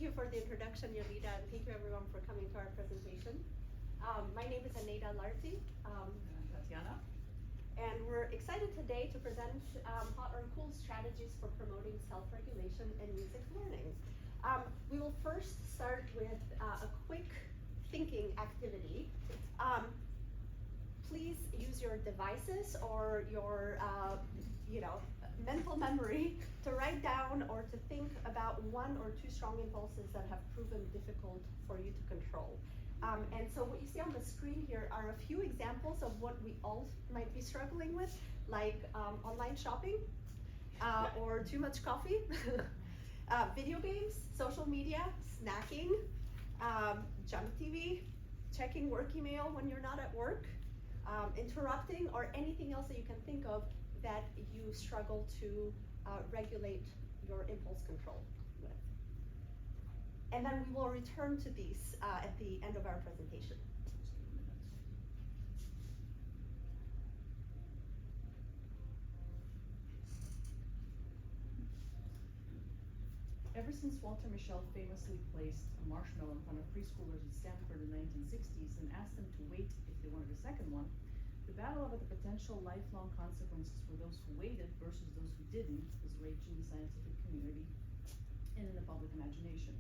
you for the introduction, Yolita, and thank you everyone for coming to our presentation. My name is Eneida Larti, Tatyana. and we're excited today to present hot or cool strategies for promoting self-regulation in music learning. We will first start with a quick thinking activity. Please use your devices or your mental memory to write down or to think about one or two strong impulses that have proven difficult for you to control. And so what you see on the screen here are a few examples of what we all might be struggling with, like online shopping, or too much coffee, video games, social media, snacking, junk TV, checking work email when you're not at work, interrupting, or anything else that you can think of that you struggle to regulate your impulse control with. And then we will return to these at the end of our presentation. Ever since Walter Mischel famously placed a marshmallow in front of preschoolers at Stanford in the 1960s and asked them to wait if they wanted a second one, the battle over the potential lifelong consequences for those who waited versus those who didn't was raging in the scientific community and in the public imagination.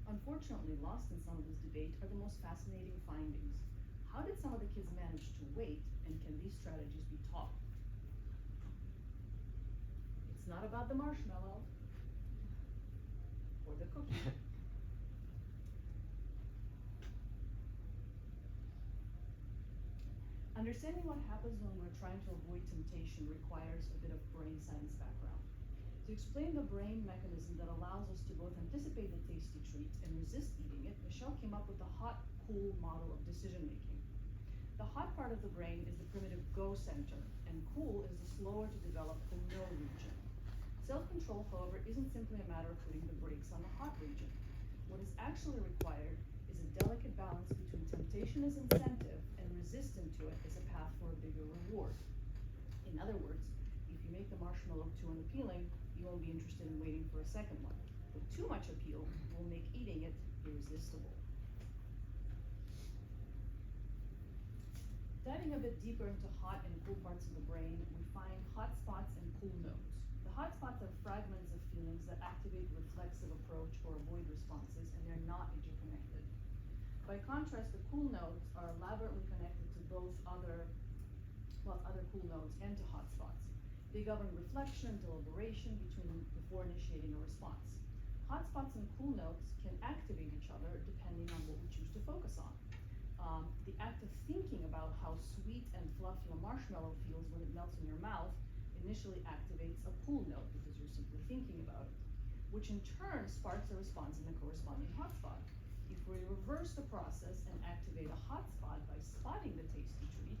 Unfortunately, lost in some of this debate are the most fascinating findings. How did some of the kids manage to wait, and can these strategies be taught? It's not about the marshmallow or the cookie. Understanding what happens when we're trying to avoid temptation requires a bit of brain science background. To explain the brain mechanism that allows us to both anticipate the tasty treat and resist eating it, Mischel came up with the hot-cool model of decision making. The hot part of the brain is the primitive go center, and cool is the slower to develop the no region. Self-control, however, isn't simply a matter of putting the brakes on the hot region. What is actually required is a delicate balance between temptation as incentive and resistance to it as a path for a bigger reward. In other words, if you make the marshmallow too unappealing, you won't be interested in waiting for a second one. But too much appeal will make eating it irresistible. Diving a bit deeper into hot and cool parts of the brain, we find hot spots and cool nodes. The hot spots are fragments of feelings that activate reflexive approach or avoid responses, and they're not interconnected. By contrast, the cool nodes are elaborately connected to both other cool nodes and to hot spots. They govern reflection and deliberation before initiating a response. Hot spots and cool nodes can activate each other depending on what we choose to focus on. The act of thinking about how sweet and fluffy a marshmallow feels when it melts in your mouth initially activates a cool node because you're simply thinking about it, which in turn sparks a response in the corresponding hot spot. If we reverse the process and activate a hot spot by spotting the tasty treat,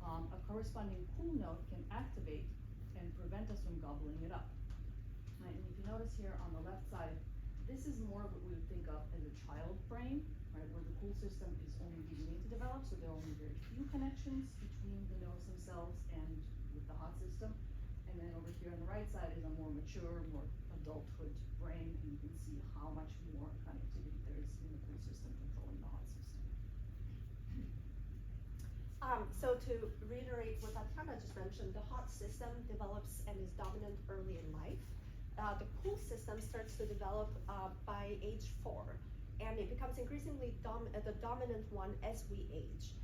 a corresponding cool node can activate and prevent us from gobbling it up. Right, and if you notice here on the left side, this is more what we would think of as a child brain, right, where the cool system is only beginning to develop, so there are only very few connections between the nodes themselves and with the hot system. And then over here on the right side is a more mature, more adulthood brain, and you can see how much more connectivity there is in the cool system controlling the hot system. So to reiterate what Tatyana just mentioned, the hot system develops and is dominant early in life. The cool system starts to develop by age 4, and it becomes increasingly the dominant one as we age.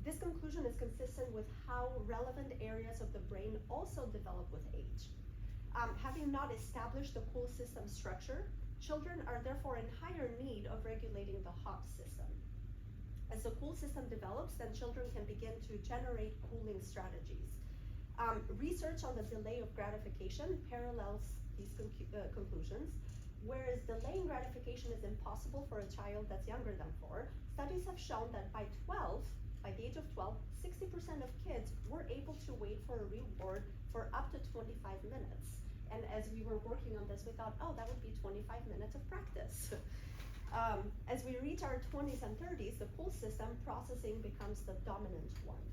This conclusion is consistent with how relevant areas of the brain also develop with age. Having not established the cool system structure, children are therefore in higher need of regulating the hot system. As the cool system develops, then children can begin to generate cooling strategies. Research on the delay of gratification parallels these conclusions. Whereas delaying gratification is impossible for a child that's younger than 4, studies have shown that by the age of 12, 60% of kids were able to wait for a reward for up to 25 minutes. And as we were working on this, we thought, oh, that would be 25 minutes of practice. As we reach our 20s and 30s, the cool system processing becomes the dominant one.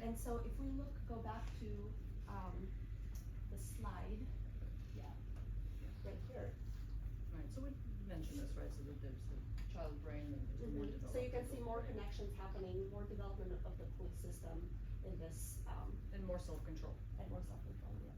And so if we go back to the slide, right here. Right, So we mentioned this, right, so that there's the child brain and there's the more developed. So you can see adult more brain. connections happening, more development of the pull system in this, And more self-control. and more self-control, yeah.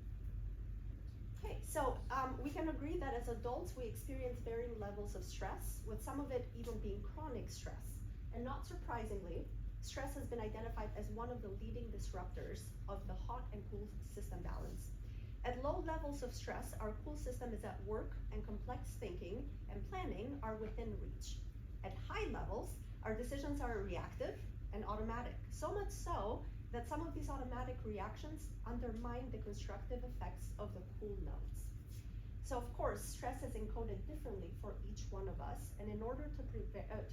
Okay, so we can agree that as adults we experience varying levels of stress, with some of it even being chronic stress. And not surprisingly, stress has been identified as one of the leading disruptors of the hot and cool system balance. At low levels of stress, our cool system is at work and complex thinking and planning are within reach. At high levels, our decisions are reactive and automatic, so much so that some of these automatic reactions undermine the constructive effects of the cool nodes. So of course, stress is encoded differently for each one of us, and in order to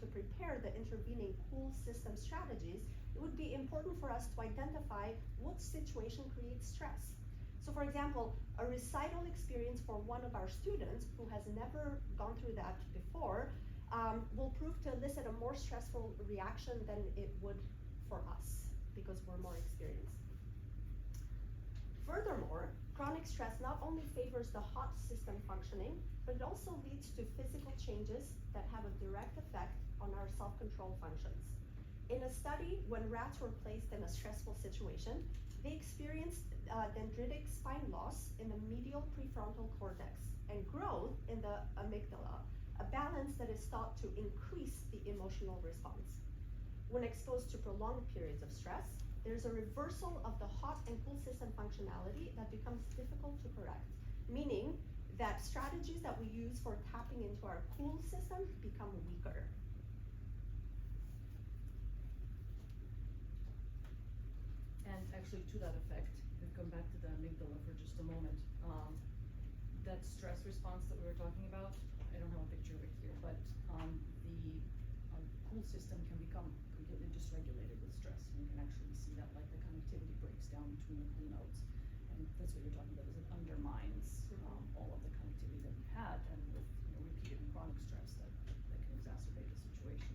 prepare the intervening cool system strategies, it would be important for us to identify what situation creates stress. So for example, a recital experience for one of our students who has never gone through that before will prove to elicit a more stressful reaction than it would for us, because we're more experienced. Furthermore, chronic stress not only favors the hot system functioning, but it also leads to physical changes that have a direct effect on our self-control functions. In a study, when rats were placed in a stressful situation, they experienced dendritic spine loss in the medial prefrontal cortex and growth in the amygdala, a balance that is thought to increase the emotional response. When exposed to prolonged periods of stress, there's a reversal of the hot and cool system functionality that becomes difficult to correct, meaning that strategies that we use for tapping into our cool system become weaker. And actually, to that effect, we come back to the amygdala for just a moment. That stress response that we were talking about, I don't have a picture of it here, but the cool system can become completely dysregulated with stress. And you can actually see that, like the connectivity breaks down between the cool nodes. And that's what you're talking about, is it undermines all of the connectivity that we had, and with repeated and chronic stress that can exacerbate the situation.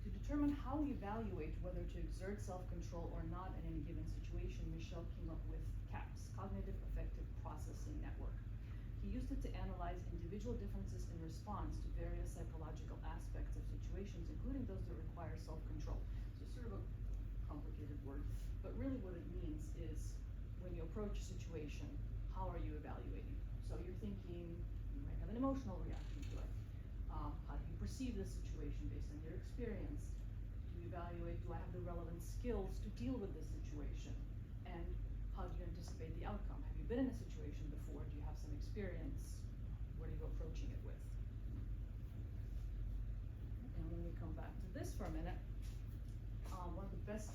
To determine how we evaluate whether to exert self-control or not in any given situation, Michel came up with CAPS, Cognitive Affective Processing Network. He used it to analyze individual differences in response to various psychological aspects of situations, including those that require self-control. So it's sort of a complicated word, but really what it means is when you approach a situation, how are you evaluating? So you're thinking, you might have an emotional reaction to it. How do you perceive the situation based on your experience? Do you evaluate, do I have the relevant skills to deal with this situation? And how do you anticipate the outcome? Have you been in a situation before? Do you have some experience? What are you approaching it with? And when we come back to this for a minute, one of the best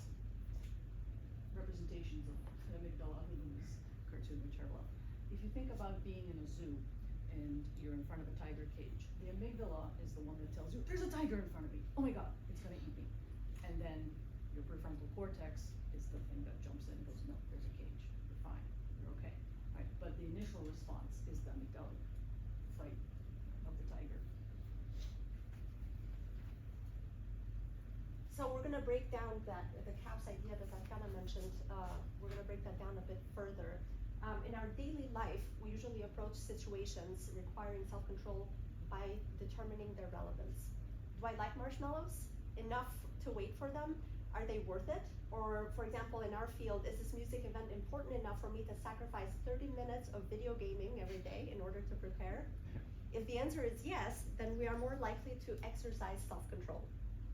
representations of the amygdala in this cartoon, which I love. If you think about being in a zoo and you're in front of a tiger cage, the amygdala is the one that tells you, there's a tiger in front of me. Oh my God, it's gonna eat me. And then your prefrontal cortex is the thing that jumps in and goes, no, there's a cage. You're fine. You're okay. Right? But the initial response is the amygdala, fight of the tiger. So we're gonna break down the CAPS idea that Tatyana mentioned, we're gonna break that down a bit further. In our daily life, we usually approach situations requiring self-control by determining their relevance. Do I like marshmallows enough to wait for them? Are they worth it? Or for example, in our field, is this music event important enough for me to sacrifice 30 minutes of video gaming every day in order to prepare? If the answer is yes, then we are more likely to exercise self-control.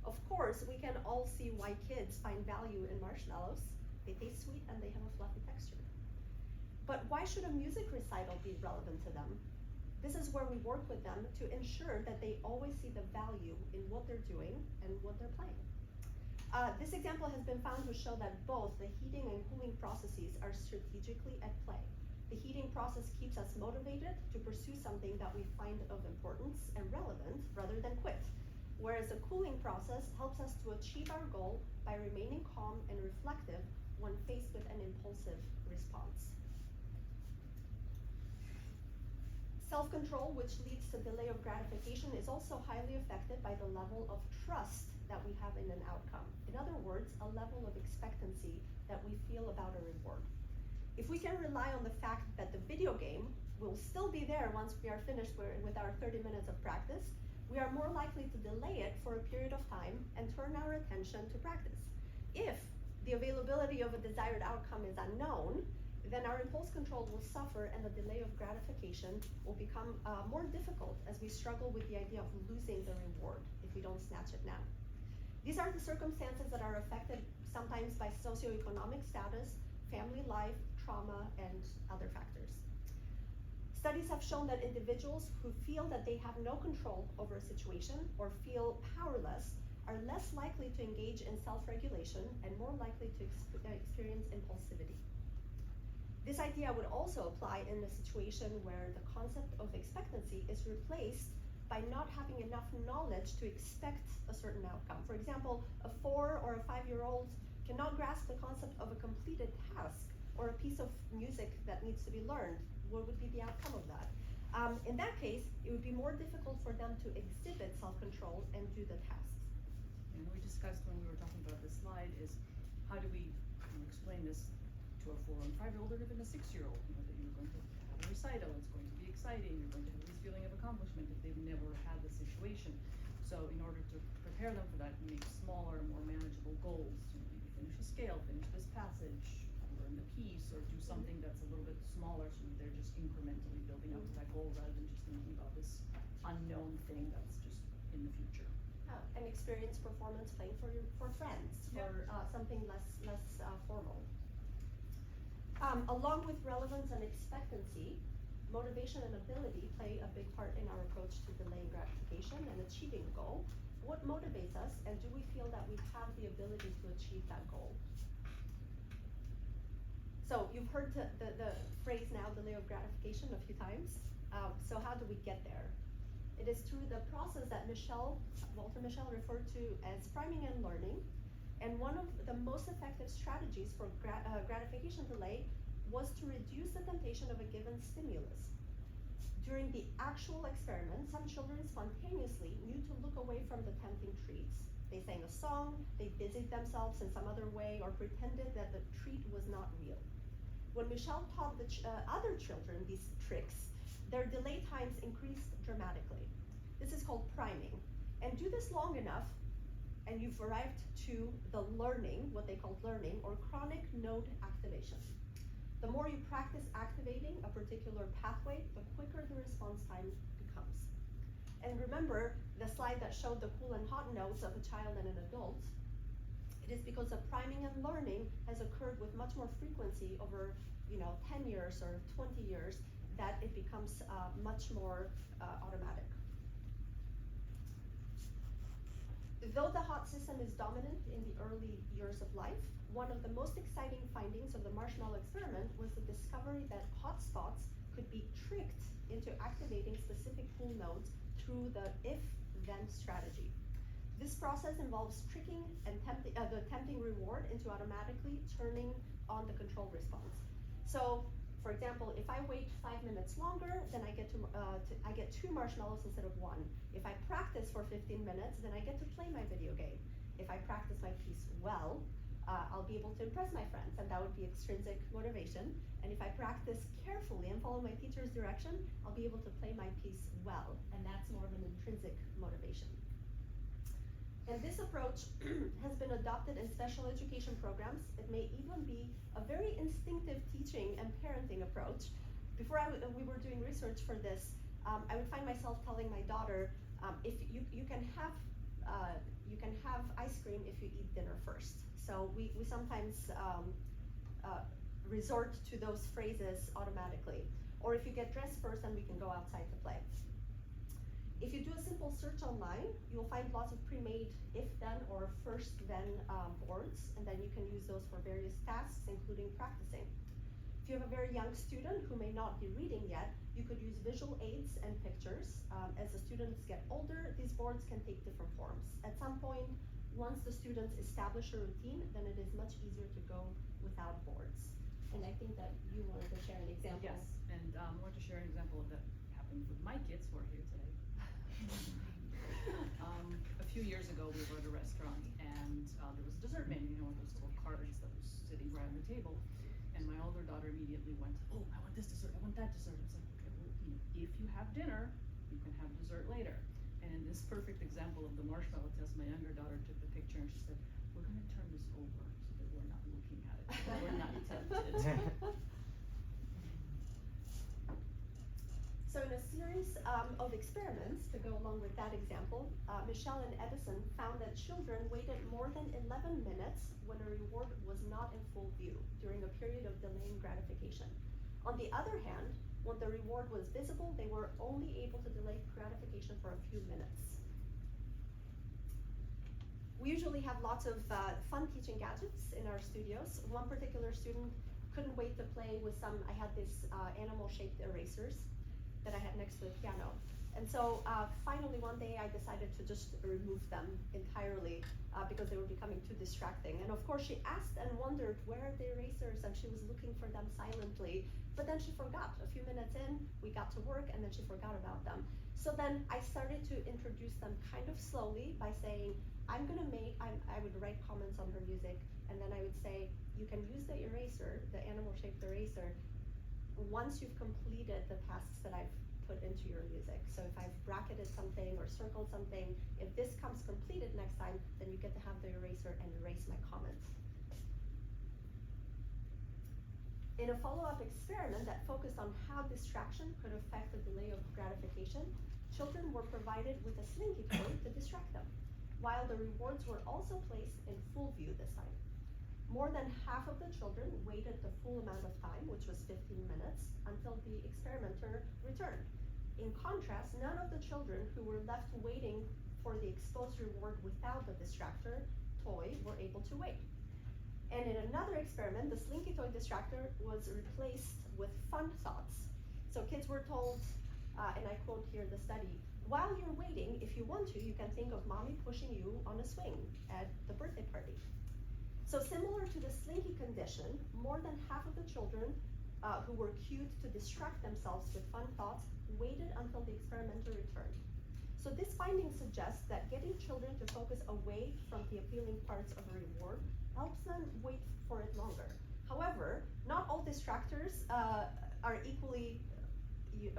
Of course, we can all see why kids find value in marshmallows. They taste sweet and they have a fluffy texture. But why should a music recital be relevant to them? This is where we work with them to ensure that they always see the value in what they're doing and what they're playing. This example has been found to show that both the heating and cooling processes are strategically at play. The heating process keeps us motivated to pursue something that we find of importance and relevant rather than quit, whereas the cooling process helps us to achieve our goal by remaining calm and reflective when faced with an impulsive response. Self-control, which leads to delay of gratification, is also highly affected by the level of trust that we have in an outcome. In other words, a level of expectancy that we feel about a reward. If we can rely on the fact that the video game will still be there once we are finished with our 30 minutes of practice, we are more likely to delay it for a period of time and turn our attention to practice. If the availability of a desired outcome is unknown, then our impulse control will suffer and the delay of gratification will become more difficult as we struggle with the idea of losing the reward if we don't snatch it now. These are the circumstances that are affected sometimes by socioeconomic status, family life, trauma, and other factors. Studies have shown that individuals who feel that they have no control over a situation or feel powerless are less likely to engage in self-regulation and more likely to experience impulsivity. This idea would also apply in a situation where the concept of expectancy is replaced by not having enough knowledge to expect a certain outcome. For example, a 4 or a 5-year-old cannot grasp the concept of a completed task or a piece of music that needs to be learned. What would be the outcome of that? In that case, it would be more difficult for them to exhibit self-control and do the tasks. And we discussed when we were talking about this slide is how do we explain this to a 4 and 5-year-old or even a 6-year-old, that you're going to have a recital, it's going to be exciting, you're going to have this feeling of accomplishment if they've never had the situation. So in order to prepare them for that, make smaller, more manageable goals, maybe finish a scale, finish this passage, learn the piece, or do something that's a little bit smaller so that they're just incrementally building up to that goal rather than just thinking about this unknown thing that's just in the future. And experience performance playing for friends, for something less formal. Along with relevance and expectancy, motivation and ability play a big part in our approach to delaying gratification and achieving a goal. What motivates us, and do we feel that we have the ability to achieve that goal? So you've heard the phrase now, delay of gratification, a few times. So how do we get there? It is through the process that Walter Mischel referred to as priming and learning. And one of the most effective strategies for gratification delay was to reduce the temptation of a given stimulus. During the actual experiment, some children spontaneously knew to look away from the tempting treats. They sang a song, they busied themselves in some other way, or pretended that the treat was not real. When Mischel taught the other children these tricks, their delay times increased dramatically. This is called priming. And do this long enough, and you've arrived to the learning, what they call learning, or chronic node activation. The more you practice activating a particular pathway, the quicker the response time becomes. And remember the slide that showed the cool and hot nodes of a child and an adult. It is because the priming and learning has occurred with much more frequency over 10 years or 20 years that it becomes much more automatic. Though the hot system is dominant in the early years of life, one of the most exciting findings of the marshmallow experiment was the discovery that hot spots could be tricked into activating specific cool nodes through the if-then strategy. This process involves tricking and the tempting reward into automatically turning on the control response. So, for example, if I wait 5 minutes longer, then I get 2 marshmallows instead of 1. If I practice for 15 minutes, then I get to play my video game. If I practice my piece well, I'll be able to impress my friends, and that would be extrinsic motivation. And if I practice carefully and follow my teacher's direction, I'll be able to play my piece well, and that's more of an intrinsic motivation. And this approach has been adopted in special education programs. It may even be a very instinctive teaching and parenting approach. Before we were doing research for this, I would find myself telling my daughter, if you can have ice cream if you eat dinner first. So we sometimes resort to those phrases automatically. Or if you get dressed first, then we can go outside to play. If you do a simple search online, you'll find lots of pre-made if-then or first-then boards, and then you can use those for various tasks, including practicing. If you have a very young student who may not be reading yet, you could use visual aids and pictures. As the students get older, these boards can take different forms. At some point, once the students establish a routine, then it is much easier to go without boards. And I think that you wanted to share an example. Yes, and I want to share an example that happened with my kids who are here today. A few years ago, we were at a restaurant, and there was a dessert menu, those little cards that was sitting right on the table. And my older daughter immediately went, oh, I want this dessert, I want that dessert. It's like, okay, well, if you have dinner, you can have dessert later. And in this perfect example of the marshmallow test, my younger daughter took the picture and she said, we're gonna turn this over so that we're not looking at it, so that we're not tempted. So in a series of experiments to go along with that example, Michelle and Edison found that children waited more than 11 minutes when a reward was not in full view during a period of delaying gratification. On the other hand, when the reward was visible, they were only able to delay gratification for a few minutes. We usually have lots of fun teaching gadgets in our studios. One particular student couldn't wait to play with I had these animal-shaped erasers that I had next to the piano. And so finally one day I decided to just remove them entirely because they were becoming too distracting. And of course she asked and wondered, where are the erasers? And she was looking for them silently, but then she forgot. A few minutes in, we got to work and then she forgot about them. So then I started to introduce them kind of slowly by saying, I would write comments on her music, and then I would say, you can use the eraser, the animal-shaped eraser, once you've completed the tasks that I've put into your music. So if I've bracketed something or circled something, if this comes completed next time, then you get to have the eraser and erase my comment. In a follow-up experiment that focused on how distraction could affect the delay of gratification, children were provided with a slinky toy to distract them, while the rewards were also placed in full view this time. More than half of the children waited the full amount of time, which was 15 minutes, until the experimenter returned. In contrast, none of the children who were left waiting for the exposed reward without the distractor toy were able to wait. And in another experiment, the slinky toy distractor was replaced with fun thoughts. So kids were told, and I quote here the study, while you're waiting, if you want to, you can think of mommy pushing you on a swing at the birthday party. So similar to the slinky condition, more than half of the children who were cued to distract themselves with fun thoughts waited until the experimenter returned. So this finding suggests that getting children to focus away from the appealing parts of a reward helps them wait for it longer. However, not all distractors are equally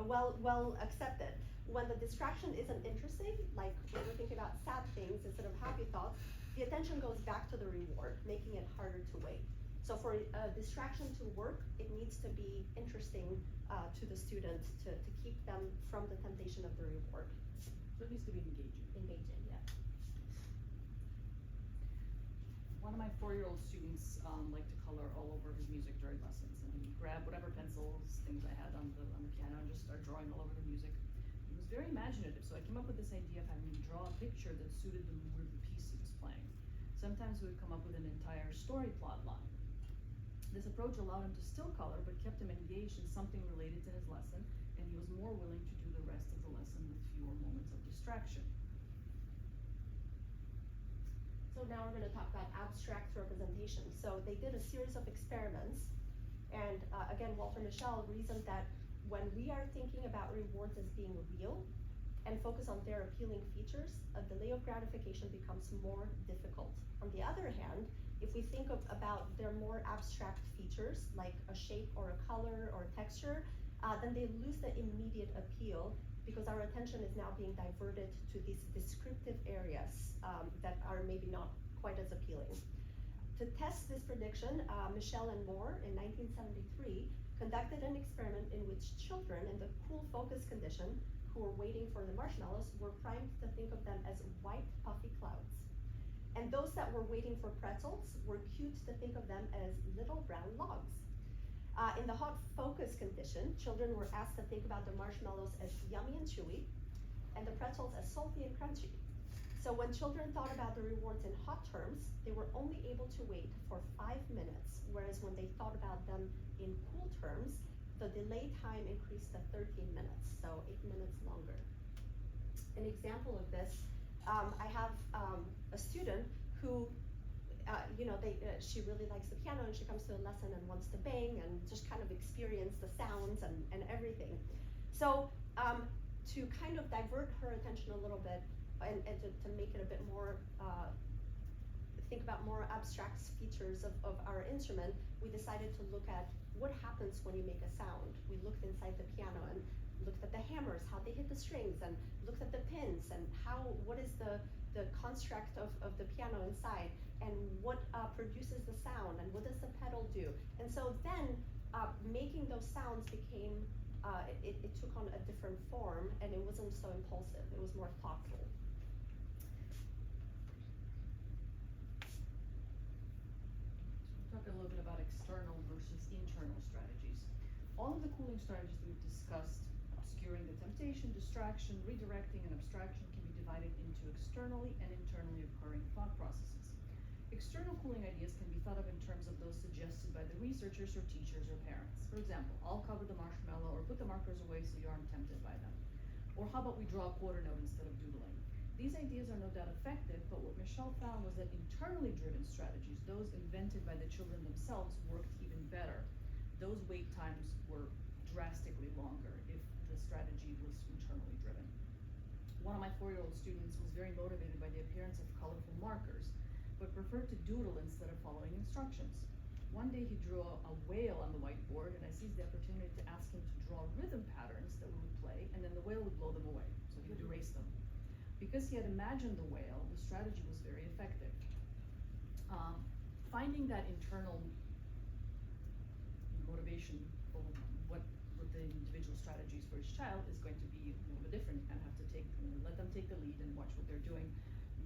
well accepted. When the distraction isn't interesting, like when we're thinking about sad things instead of happy thoughts, the attention goes back to the reward, making it harder to wait. So for a distraction to work, it needs to be interesting to the student to keep them from the temptation of the reward. So it needs to be engaging. Engaging, yeah. One of my 4-year-old students liked to color all over his music during lessons, and he'd grab whatever pencils, things I had on the piano, and just start drawing all over the music. He was very imaginative, so I came up with this idea of having him draw a picture that suited the mood of the piece he was playing. Sometimes we would come up with an entire story plot line. This approach allowed him to still color, but kept him engaged in something related to his lesson, and he was more willing to do the rest of the lesson with fewer moments of distraction. So now we're going to talk about abstract representation. So they did a series of experiments, and again, Walter Mischel reasoned that when we are thinking about rewards as being real and focus on their appealing features, a delay of gratification becomes more difficult. On the other hand, if we think about their more abstract features, like a shape or a color or a texture, then they lose the immediate appeal because our attention is now being diverted to these descriptive areas that are maybe not quite as appealing. To test this prediction, Mischel and Moore in 1973 conducted an experiment in which children in the cool focus condition who were waiting for the marshmallows were primed to think of them as white puffy clouds. And those that were waiting for pretzels were cued to think of them as little brown logs. In the hot focus condition, children were asked to think about the marshmallows as yummy and chewy, and the pretzels as salty and crunchy. So when children thought about the rewards in hot terms, they were only able to wait for 5 minutes, whereas when they thought about them in cool terms, the delay time increased to 13 minutes, so 8 minutes longer. An example of this, I have a student who she really likes the piano and she comes to a lesson and wants to bang and just kind of experience the sounds and everything. So to kind of divert her attention a little bit and to make it a bit more think about more abstract features of our instrument, we decided to look at what happens when you make a sound. We looked inside the piano and looked at the hammers, how they hit the strings, and looked at the pins and what is the construct of the piano inside, and what produces the sound, and what does the pedal do. And so then making those sounds became, it took on a different form, and it wasn't so impulsive, it was more thoughtful. Talk a little bit about external versus internal strategies. All of the cooling strategies we've discussed, obscuring the temptation, distraction, redirecting, and abstraction, can be divided into externally and internally occurring thought processes. External cooling ideas can be thought of in terms of those suggested by the researchers or teachers or parents. For example, I'll cover the marshmallow or put the markers away so you aren't tempted by them. Or how about we draw a quarter note instead of doodling? These ideas are no doubt effective, but what Michelle found was that internally driven strategies, those invented by the children themselves, worked even better. Those wait times were drastically longer if the strategy was internally driven. One of my 4-year-old students was very motivated by the appearance of colorful markers, but preferred to doodle instead of following instructions. One day he drew a whale on the whiteboard, and I seized the opportunity to ask him to draw rhythm patterns that we would play, and then the whale would blow them away, so he would erase them. Because he had imagined the whale, the strategy was very effective. Finding that internal motivation for what the individual strategies for each child is going to be a little bit different. You kind of have to let them take the lead and watch what they're doing.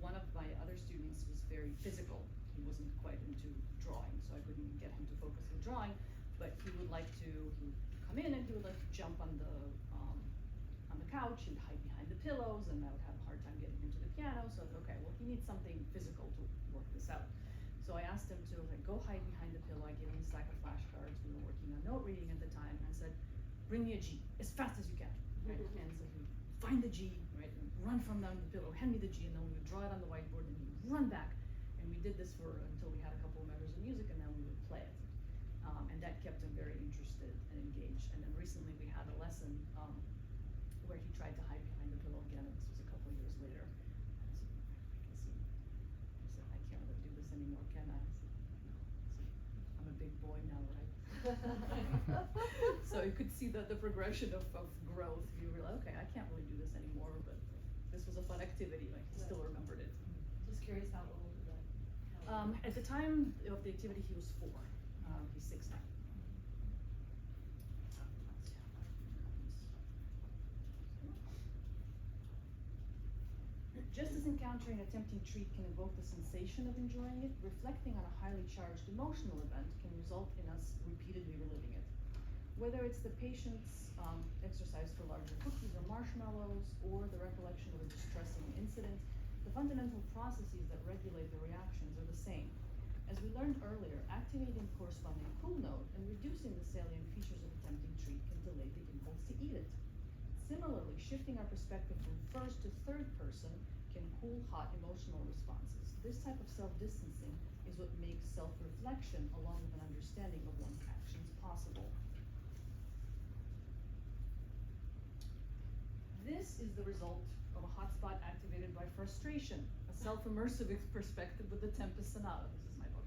One of my other students was very physical. He wasn't quite into drawing, so I couldn't get him to focus on drawing, but he would come in and he would like to jump on the couch and hide behind the pillows, and I would have a hard time getting him to the piano, so I thought, okay, well, he needs something physical to work this out. So I asked him to go hide behind the pillow. I gave him a stack of flashcards. We were working on note reading at the time, and I said, bring me a G as fast as you can, right? And so he would find the G, right, and run from down the pillow, hand me the G, and then we would draw it on the whiteboard, and he would run back. And we did this until we had a couple of measures of music, and then we would play it. And that kept him very interested and engaged. And then recently we had a lesson where he tried to hide behind the pillow again, and this was a couple of years later. I said, I can't really do this anymore, can I? I said, no. I'm a big boy now, right? So you could see the progression of growth. You realize, okay, I can't really do this anymore, but this was a fun activity. Like, he still remembered it. Just curious, how old was that? At the time of the activity, he was 4. He's 6 now. Just as encountering a tempting treat can evoke the sensation of enjoying it, reflecting on a highly charged emotional event can result in us repeatedly reliving it. Whether it's the patient's exercise for larger cookies or marshmallows, or the recollection of a distressing incident, the fundamental processes that regulate the reactions are the same. As we learned earlier, activating corresponding cool note and reducing the salient features of a tempting treat can delay the impulse to eat it. Similarly, shifting our perspective from first to third person can cool hot emotional responses. This type of self-distancing is what makes self-reflection along with an understanding of one's actions possible. This is the result of a hotspot activated by frustration, a self-immersive perspective with the Tempest Sonata. This is my book.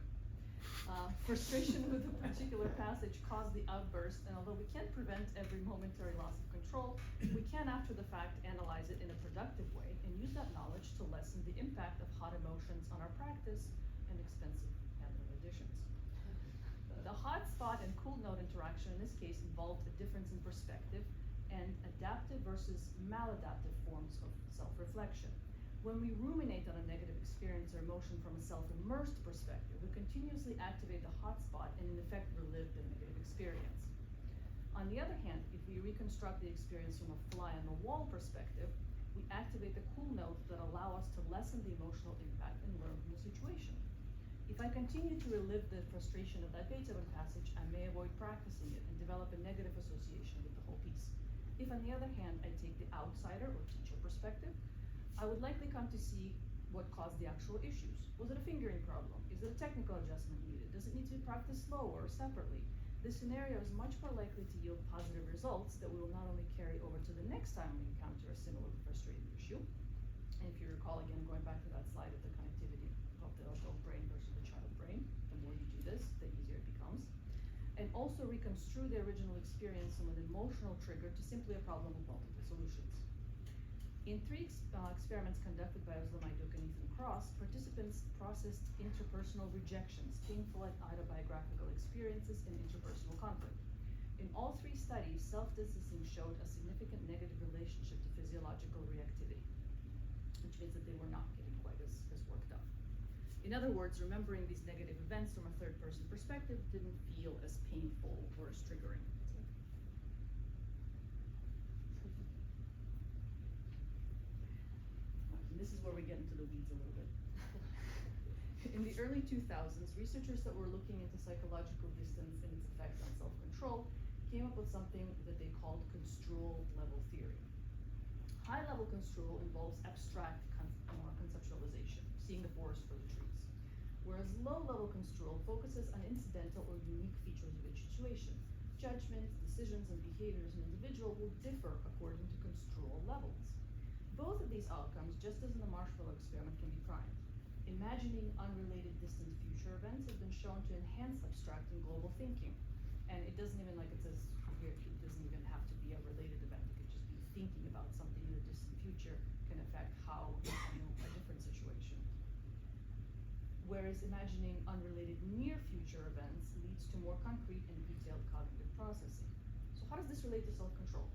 Frustration with a particular passage caused the outburst, and although we can't prevent every momentary loss of control, we can, after the fact, analyze it in a productive way and use that knowledge to lessen the impact of hot emotions on our practice and expensive piano editions. The hotspot and cool note interaction in this case involved a difference in perspective and adaptive versus maladaptive forms of self-reflection. When we ruminate on a negative experience or emotion from a self-immersed perspective, we continuously activate the hotspot and in effect relive the negative experience. On the other hand, if we reconstruct the experience from a fly-on-the-wall perspective, we activate the cool notes that allow us to lessen the emotional impact and learn from the situation. If I continue to relive the frustration of that Beethoven passage, I may avoid practicing it and develop a negative association with the whole piece. If, on the other hand, I take the outsider or teacher perspective, I would likely come to see what caused the actual issues. Was it a fingering problem? Is it a technical adjustment needed? Does it need to be practiced slower or separately? This scenario is much more likely to yield positive results that we will not only carry over to the next time we encounter a similarly frustrating issue, and if you recall, again, going back to that slide of the connectivity of the adult brain versus the child brain. The more you do this, the easier it becomes. And also reconstrue the original experience from an emotional trigger to simply a problem with multiple solutions. In three experiments conducted by Özlem Ayduk and Ethan Cross, participants processed interpersonal rejections, painful and autobiographical experiences, and interpersonal conflict. In all three studies, self-distancing showed a significant negative relationship to physiological reactivity, which means that they were not getting quite as worked up. In other words, remembering these negative events from a third-person perspective didn't feel as painful or as triggering. And this is where we get into the weeds a little bit. In the early 2000s, researchers that were looking into psychological distance and its effect on self-control came up with something that they called construal level theory. High-level construal involves abstract conceptualization, seeing the forest for the trees, whereas low-level construal focuses on incidental or unique features of each situation. Judgments, decisions, and behaviors in an individual will differ according to construal levels. Both of these outcomes, just as in the marshmallow experiment, can be primed. Imagining unrelated distant future events have been shown to enhance abstract and global thinking. And it doesn't even, like it says here, it doesn't even have to be a related event. It could just be thinking about something in the distant future can affect how you handle a different situation. Whereas imagining unrelated near future events leads to more concrete and detailed cognitive processing. So how does this relate to self-control?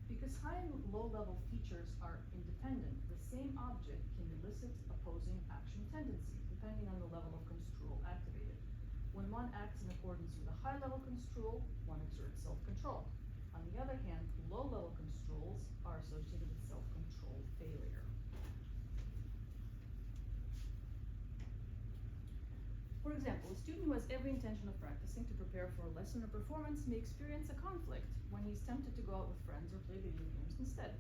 Because high and low level features are independent, the same object can elicit opposing action tendencies depending on the level of construal activated. When one acts in accordance with a high level construal, one exerts self-control. On the other hand, low level construals are associated with self-control failure. For example, a student who has every intention of practicing to prepare for a lesson or performance may experience a conflict when he's tempted to go out with friends or play video games instead.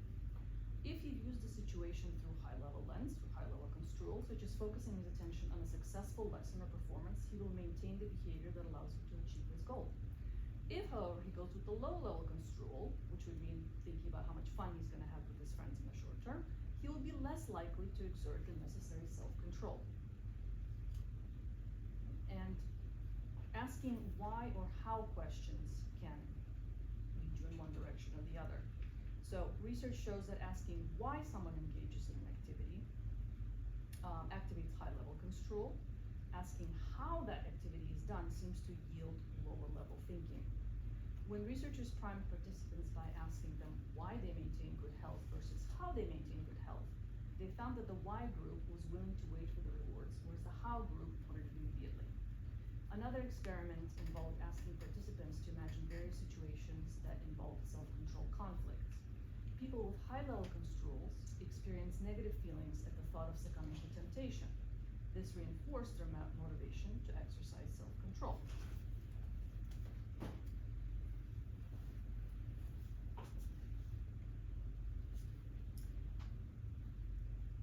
If he views the situation through high-level lens, through high-level construal, such as focusing his attention on a successful lesson or performance, he will maintain the behavior that allows him to achieve his goal. If, however, he goes with the low-level construal, which would mean thinking about how much fun he's going to have with his friends in the short term, he will be less likely to exert the necessary self-control. And asking why or how questions can lead you in one direction or the other. So research shows that asking why someone engages in an activity activates high-level construal. Asking how that activity is done seems to yield lower-level thinking. When researchers primed participants by asking them why they maintain good health versus how they maintain good health, they found that the why group was willing to wait for the rewards, whereas the how group wanted it immediately. Another experiment involved asking participants to imagine various situations that involved self-control conflicts. People with high-level construals experience negative feelings at the thought of succumbing to temptation. This reinforced their motivation to exercise self-control.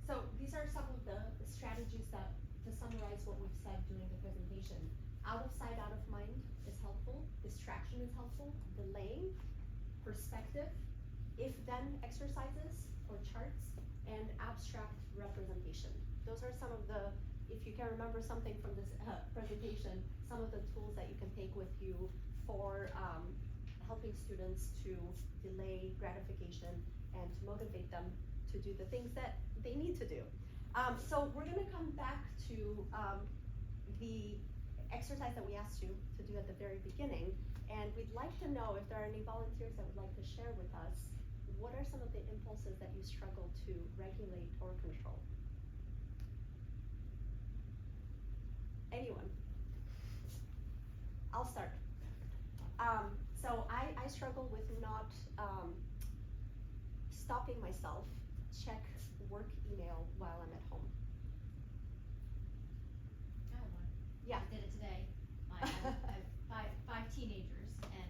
So these are some of the strategies that, to summarize what we've said during the presentation. Out of sight, out of mind is helpful. Distraction is helpful. Delaying, perspective, if-then exercises or charts, and abstract representation. Those are some of the, if you can remember something from this presentation, some of the tools that you can take with you for helping students to delay gratification and to motivate them to do the things that they need to do. So we're gonna come back to the exercise that we asked you to do at the very beginning, and we'd like to know if there are any volunteers that would like to share with us what are some of the impulses that you struggle to regulate or control? Anyone? I'll start. So I struggle with not stopping myself, check work email while I'm at home. I have one. Yeah. I did it today. I have five teenagers, and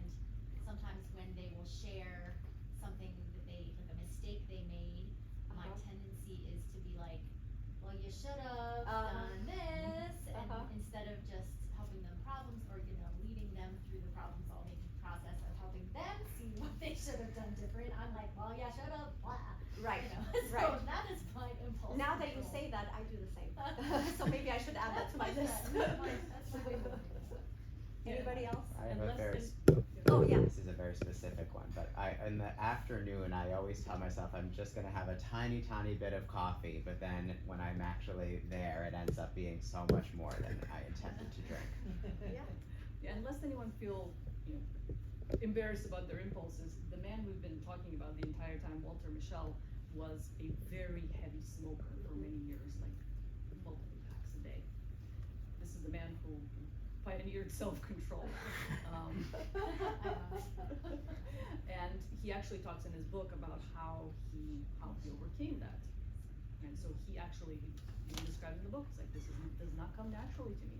sometimes when they will share something that like a mistake they made, my tendency is to be like, well, you should have done this, and instead of just helping them problems or, leading them through the problem solving process of helping them see what they should have done different, I'm like, well, yeah, should have, blah. Right, So right. that is my impulse. Now that you control. say that, I do the same. So maybe I should add that to my list. That's my way of doing it. Anybody else? I have a Unless very, Oh, yeah. this is a very specific one, but in the afternoon, I always tell myself I'm just gonna have a tiny, tiny bit of coffee, but then when I'm actually there, it ends up being so much more than I intended to drink. Yeah. Yeah, and lest anyone feel, embarrassed about their impulses, the man we've been talking about the entire time, Walter Michel, was a very heavy smoker for many years, like multiple packs a day. This is the man who pioneered self-control. And he actually talks in his book about how he overcame that. And so he actually, described in the book, it's like, does not come naturally to me.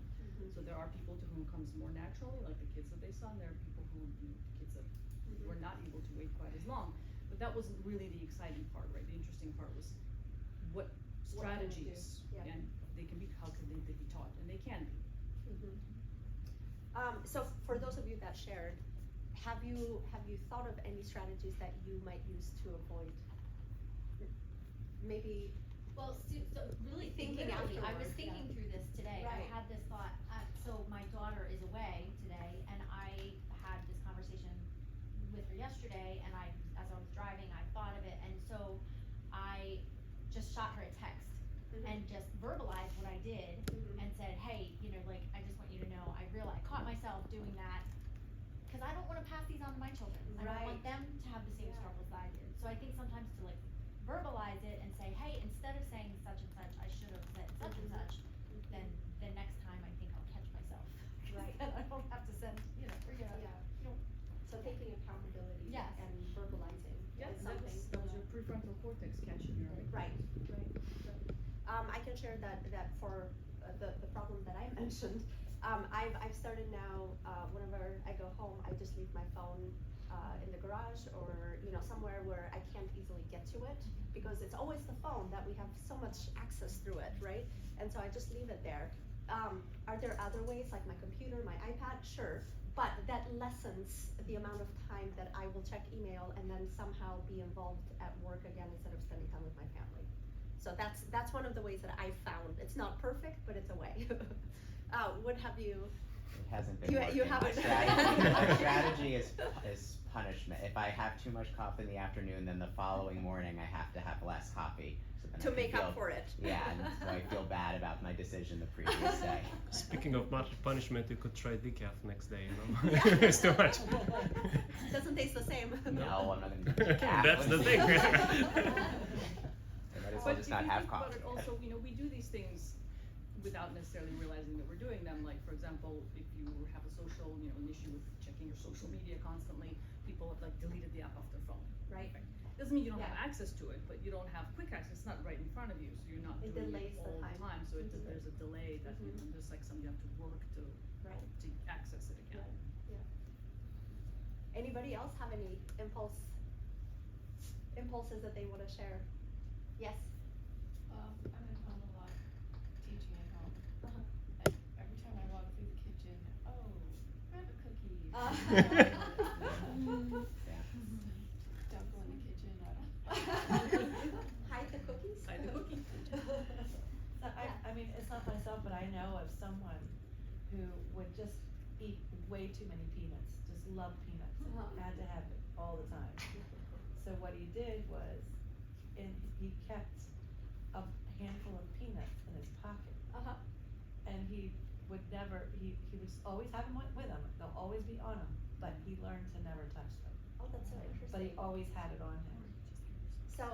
So there are people to whom it comes more naturally, like the kids that they saw, and there are people who, kids that were not able to wait quite as long. But that wasn't really the exciting part, right? The interesting part was what What can we do? strategies, Yeah. and they can be, how can they be taught, and they can be. So for those of you that shared, have you thought of any strategies that you might use to avoid? Maybe. Well, so really Thinking literally, I was afterward, thinking through this today. Right. I had this thought, so my daughter is away today, and I had this conversation with her yesterday, and as I was driving, I thought of it, and so I just shot her a text and just verbalized what I did and said, hey, like, I just want you to know, I caught myself doing that, cause I don't wanna pass these on to my children. I don't want Right. them to have the same Yeah. struggles that I did. So I think sometimes to like verbalize it and say, hey, instead of saying such and such, I should have said such and such, then the next time I think I'll catch myself. Right. And I don't have to send, Yeah. So taking accountability Yes. and verbalizing Yeah, is that something. was your prefrontal cortex catching your. Right. I can share that for the problem that I mentioned. I've started now, whenever I go home, I just leave my phone in the garage or somewhere where I can't easily get to it, because it's always the phone that we have so much access through it, right? And so I just leave it there. Are there other ways, like my computer, my iPad? Sure, but that lessens the amount of time that I will check email and then somehow be involved at work again instead of spending time with my family. So that's one of the ways that I found. It's not perfect, but it's a way. What have you? It hasn't been You working. haven't. My strategy is punishment. If I have too much coffee in the afternoon, then the following morning I have to have less coffee. So then I To can make up feel- for it. Yeah, and so I feel bad about my decision the previous day. Speaking of much punishment, you could try decaf next day, Yeah. It's too much. Doesn't taste the same. No, I'm not gonna do decaf. That's the thing. I might as well But just if not you have think about coffee. it also, we do these things without necessarily realizing that we're doing them. Like, for example, if you have a social, an issue with checking your social media constantly, people have like deleted the app off their phone. Right. Doesn't mean you don't have Yeah. access to it, but you don't have quick access. It's not right in front of you, so you're not It doing delays it the all the time. time. So there's a delay that Mhm. just like something you have to work to Right. access it again. Anybody else have any impulses that they want to share? Yes. I'm at home a lot, teaching at home. Uh-huh. And every time I walk through the kitchen, grab a cookie. Yeah. Don't go in the kitchen, I don't. Hide the cookies? Hide the cookie. So I mean, it's not myself, but I know of someone who would just eat way too many peanuts, just love peanuts, had to have it all the time. So what he did was, he kept a handful of peanuts in his pocket, Uh-huh. and he would never, he would always have them with him, they'll always be on him, but he learned to never touch them. Oh, that's so But he interesting. always had it on him. So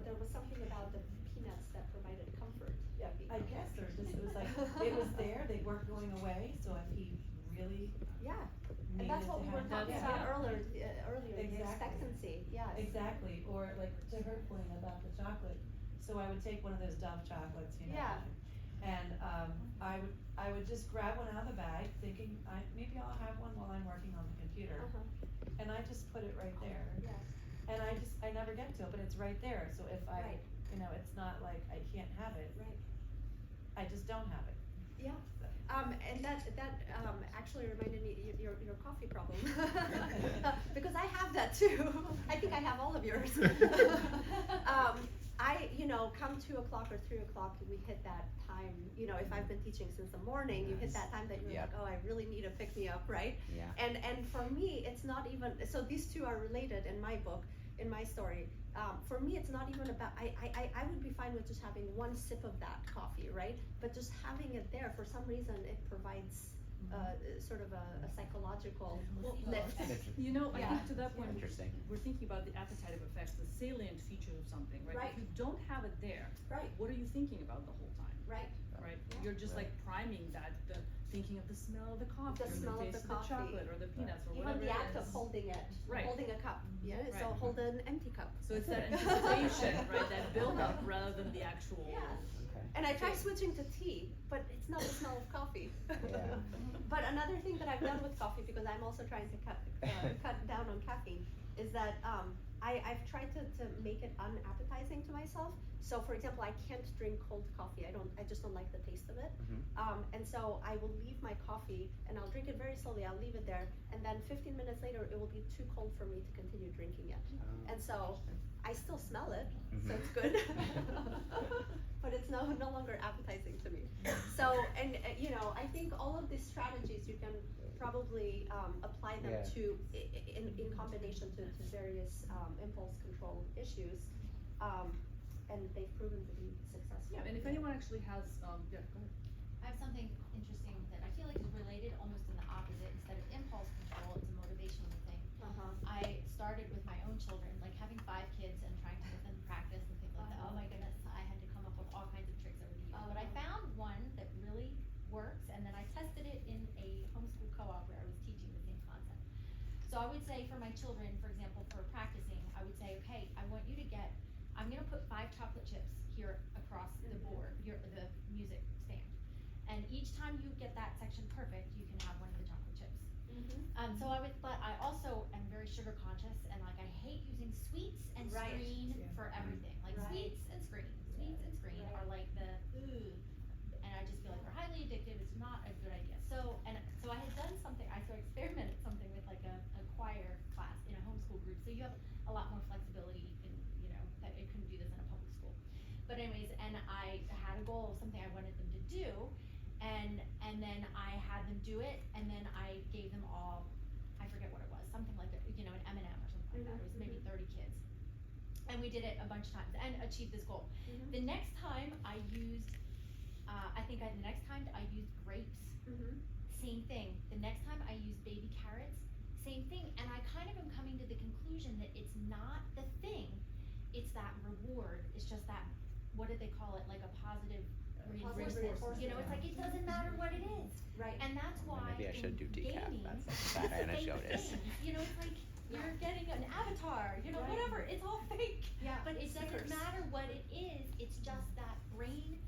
there was something about the peanuts that provided comfort. Yeah, I guess there was just, it was like, it was there, they weren't going away, so if he really Yeah, and needed that's what to we were have talking them. about Yeah. earlier, the Exactly. expectancy, yes. Exactly, or like to her point about the chocolate, so I would take one of those Dove chocolates, Yeah. and I would just grab one out of the bag, thinking maybe I'll have one while I'm working on the computer, Uh-huh. and I just put it right there, Yeah. and I never get to it, but it's right there, so if Right. it's not like I can't have it, Right. I just don't have it. Yeah. And that actually reminded me your coffee problem. Because I have that too. I think I have all of yours. come 2 o'clock or 3 o'clock, we hit that time, if I've been teaching since the morning, you hit that time that you're Yep. like, oh, I really need a pick me up, right? Yeah. And for me, it's not even, so these two are related in my book, in my story. For me, it's not even about, I would be fine with just having one sip of that coffee, right? But just having it there, for some reason, it provides sort of a psychological lift. You know, I Yeah. think to that point, Interesting. we're thinking about the appetitive effects, the salient features of something, right? Right. If you don't have it there, Right. what are you thinking about the whole time, Right. right? Yeah. You're just Right. like priming that, thinking of the smell of the coffee, The or smell the of taste the of the coffee. chocolate, or the peanuts, or Even whatever the it act is. of holding it, Right. holding a cup, yeah, so Right. hold an empty cup. So it's that anticipation, right, that build up rather than the actual. Yeah. Okay. And I tried switching to tea, but it's not the smell of coffee. Yeah. But another thing that I've done with coffee, because I'm also trying to cut down on caffeine, is that I've tried to make it unappetizing to myself. So for example, I can't drink cold coffee. I just don't like the taste of it. Mhm. And so I will leave my coffee and I'll drink it very slowly. I'll leave it there, and then 15 minutes later, it will be too cold for me to continue drinking it. Oh, And so I still smell it, so Mhm. it's good. But it's no longer appetizing to me. So, and I think all of these strategies, you can probably apply them Yeah. to, in combination to various impulse control issues. And they've proven to be successful. Yeah, and if anyone actually has, yeah, go ahead. I have something interesting that I feel like is related almost in the opposite. Instead of impulse control, it's a motivational thing. Uh-huh. I started with my own children, like having 5 kids and trying to get them practice and things like that. Oh my goodness, I had to come up with all kinds of tricks over the years. But I found one that really works, and then I tested it in a homeschool co-op where I was teaching the same concept. So I would say for my children, for example, for practicing, I would say, okay, I want you to I'm gonna put 5 chocolate chips here across the board, the music stand. And each time you get that section perfect, you can have one of the chocolate chips. But I also am very sugar conscious, and like I hate using sweets and Right. screen Yeah. for everything. Like Right. sweets and screen Right. are like the and I just feel like they're highly addictive. It's not a good idea. So I had done something. I experimented something with like a choir class in a homeschool group. So you have a lot more flexibility in that I couldn't do this in a public school. But anyways, and I had a goal of something I wanted them to do, and then I had them do it, and then I gave them all, I forget what it was, something like an M&M or something like that. It was maybe 30 kids, and we did it a bunch of times and achieved this goal. Mhm. The next time I used, the next time I used grapes. Same thing. The next time I used baby carrots, same thing. And I kind of am coming to the conclusion that it's not the thing, it's that reward. It's just that, what did they call it? Like a positive reinforcement. reinforcement, It's like it doesn't matter what it is. Right. And that's why Maybe I should do in decaf. gaming, That's like a bad it's anecdote fake is. things. It's like you're getting an avatar, Right. whatever. It's all fake. Yeah. But it doesn't Stickers. matter what it is. It's just that brain.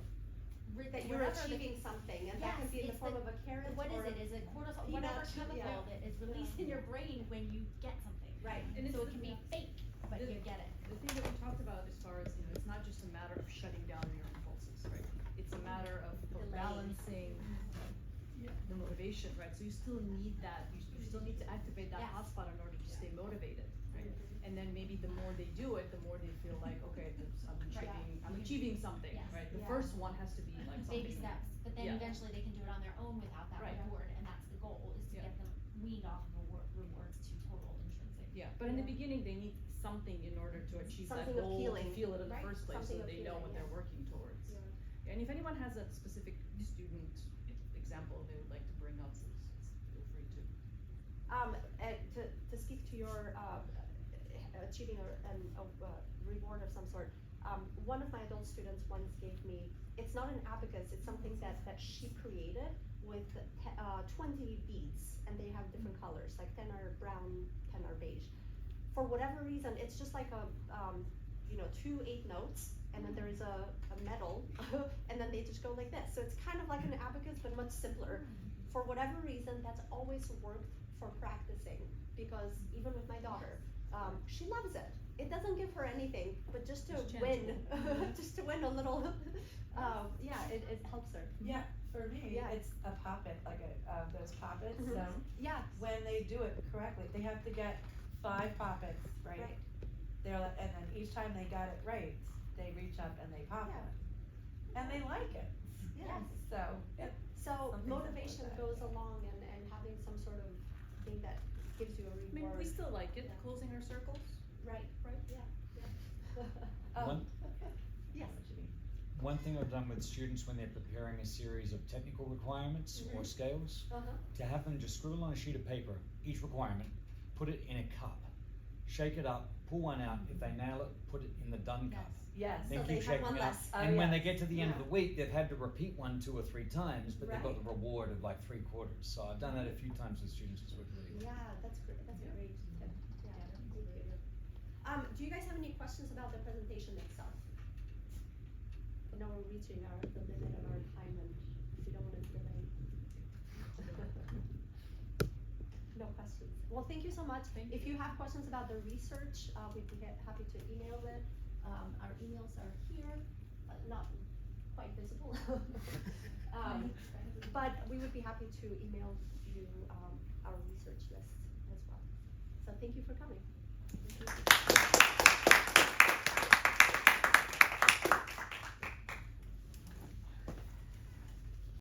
That you're whatever the- achieving something, and that can Yes, be in the it's form the- of a carrot What is or it? Is it cortisol? peanut, Whatever chemical yeah. that is released in your brain when you get something. Right. And it's So it the- can be fake, but the- you get it. The thing that we talked about as far as, it's not just a matter of shutting down your impulses, right? It's a matter of Delaying. balancing the motivation, right? So you still need that, you still need to activate that Yes. hotspot in order to stay motivated, right? And then maybe the more they do it, the more they feel like, okay, I'm achieving something, Yes. right? The Yeah. first one has to be like something. Baby steps, but then Yeah. eventually they can do it on their own without that Right. reward, and that's the goal, is to Yeah. get them weaned off of rewards to total intrinsic. Yeah, but in the Yeah. beginning, they need something in order to achieve that Something goal, to appealing. feel it in the Right. first place, so Something that they know appealing, what they're yeah. working towards. Yeah. And if anyone has a specific student example they would like to bring up, feel free to. To speak to your achieving a reward of some sort, one of my adult students once gave me, it's not an abacus, it's something that she created with 20 beads, and they have different colors, like 10 are brown, 10 are beige. For whatever reason, it's just like a 2 8 notes, and then there is a medal, and then they just go like this. So it's kind of like an abacus, but much simpler. For whatever reason, that's always worked for practicing, because even with my daughter, she loves it. It doesn't give her anything, but just to Just win, gentle. just to win a little, it helps her. Yeah, for me, Yeah. it's a poppet, like those poppets, Mhm. so Yeah, when they do it correctly, they have to get 5 poppets right. right. They're like, and then each time they got it right, they reach up and they pop Yeah. one. And they like it. Yes. So, So Something simple like motivation that. goes along and having some sort of thing that gives you a I mean, reward. we still like it, Yeah. closing our circles. Right, yeah. One- Yes. One thing I've done with students when they're preparing a series of technical requirements or scales, Uh-huh. to have them just scribble on a sheet of paper, each requirement, put it in a cup, shake it up, pull one out, if they nail it, put it in the done cup. Yes. Then So keep they have shaking one it up. less. Oh, And when they yes. get to the end of Yeah. the week, they've had to repeat one 2 or 3 times, but they've got Right. the reward of like 3/4. So I've done that a few times with students, it's worked really well. Yeah, that's great, that's a Yeah. great tip, yeah, thank you. Do you guys have any questions about the presentation itself? I know we're reaching the limit of our time and we don't wanna delay. No questions. Well, thank you so much. If you have questions about the research, we'd be happy to email it. Our emails are here, not quite visible. But we would be happy to email you, our research list as well. So thank you for coming. Thank you.